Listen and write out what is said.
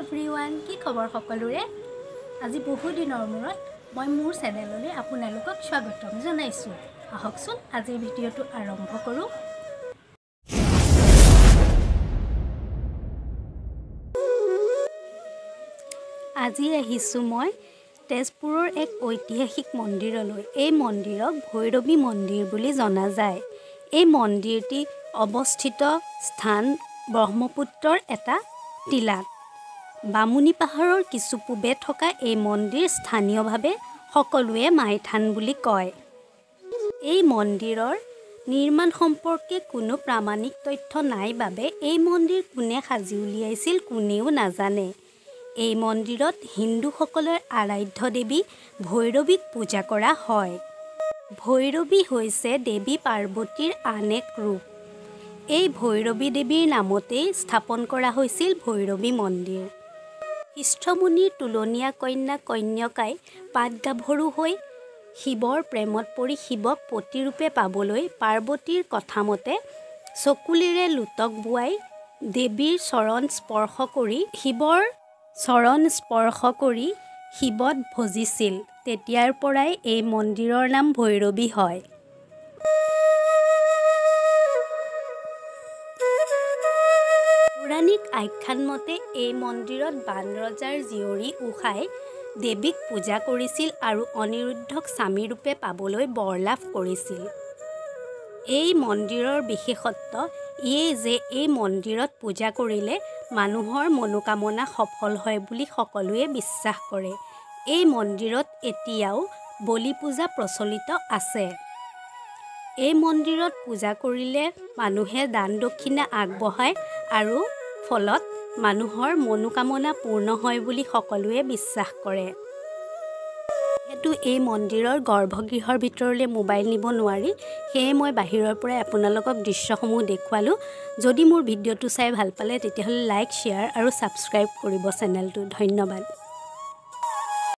everyone কি খবৰ সকলোৰে আজি বহু দিনৰ মূৰত মই মোৰ চেনেললৈ আপোনালোকক স্বাগতম জনাইছো আহকচোন আজিৰ ভিডিঅটো আৰম্ভ কৰো আজি আহিছো মই তেজপুৰৰ এক ঐতিহাসিক মন্দিৰলৈ এই মন্দিৰক ভৈৰৱী মন্দিৰ বুলি জনা যায় এই মন্দিৰটি অৱস্থিত স্থান ব্ৰহ্মপুত্ৰৰ এটা টিলাত বামুনি পাহাৰৰ কিছু পূবে থকা এই মন্দিৰ স্থানীয়ভাৱে সকলোৱে মাইথান বুলি কয় এই মন্দিৰৰ নিৰ্মাণ সম্পৰ্কে কোনো প্ৰামাণিক তথ্য নাই বাবে এই মন্দিৰ কোনে সাজি উলিয়াইছিল কোনেও নাজানে এই মন্দিৰত হিন্দুসকলৰ আৰাধ্য দেৱী ভৈৰৱীক পূজা কৰা হয় ভৈৰৱী হৈছে দেৱী পাৰ্বতীৰ আন এক ৰূপ এই ভৈৰৱী দেৱীৰ নামতেই স্থাপন কৰা হৈছিল ভৈৰৱী মন্দিৰ কৃষ্ণমুনিৰ তুলনীয়া কন্যা কন্যকাই পাটগাভৰু হৈ শিৱৰ প্ৰেমত পৰি শিৱক পতিৰূপে পাবলৈ পাৰ্বতীৰ কথামতে চকুলিৰে লুটক বোৱাই দেৱীৰ চৰণ স্পৰ্শ কৰি শিৱত ভজিছিল তেতিয়াৰ পৰাই এই মন্দিৰৰ নাম ভৈৰৱী হয় পৌৰাণিক আখ্যান মতে এই মন্দিৰত বানৰজাৰ জীয়ৰী উষাই দেৱীক পূজা কৰিছিল আৰু অনিৰুদ্ধক স্বামীৰূপে পাবলৈ বৰ লাভ কৰিছিল এই মন্দিৰৰ বিশেষত্ব ইয়ে যে এই মন্দিৰত পূজা কৰিলে মানুহৰ মনোকামনা সফল হয় বুলি সকলোৱে বিশ্বাস কৰে এই মন্দিৰত এতিয়াও বলি পূজা প্ৰচলিত আছে এই মন্দিৰত পূজা কৰিলে মানুহে দান দক্ষিণা আগবঢ়ায় আৰু ফলত মানুহৰ মনোকামনা পূৰ্ণ হয় বুলি সকলোৱে বিশ্বাস কৰে হেতু এই মন্দিৰৰ গৰ্ভগৃহৰ ভিতৰলৈ মোবাইল নিব নোৱাৰি সেয়ে মই বাহিৰৰ পৰা আপোনালোকক দৃশ্যসমূহ দেখুৱালো যদি মোৰ ভিডিঅ'টো চাই ভাল পালে তেতিয়াহ'লে লাইক শ্বেয়াৰ আৰু সাবস্ক্ৰাইব কৰিব চেনেলটো ধন্যবাদ